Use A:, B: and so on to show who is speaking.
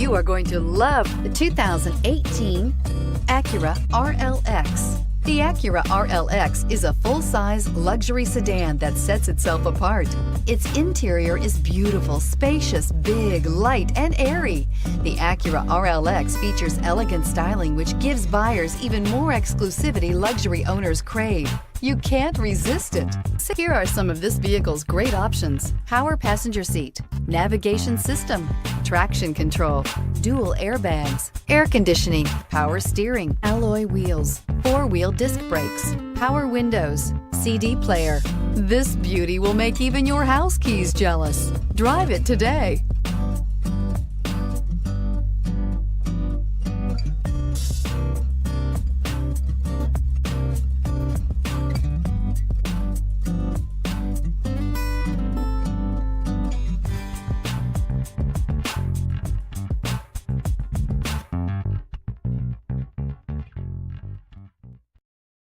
A: You are going to love the 2018 Acura RLX. The Acura RLX is a full-size luxury sedan that sets itself apart. Its interior is beautiful, spacious, big, light, and airy. The Acura RLX features elegant styling which gives buyers even more exclusivity luxury owners crave. You can't resist it. Here are some of this vehicle's great options: power passenger seat, navigation system, traction control, dual airbags, air conditioning, power steering, alloy wheels, four-wheel disc brakes, power windows, CD player. This beauty will make even your house keys jealous. Drive it today.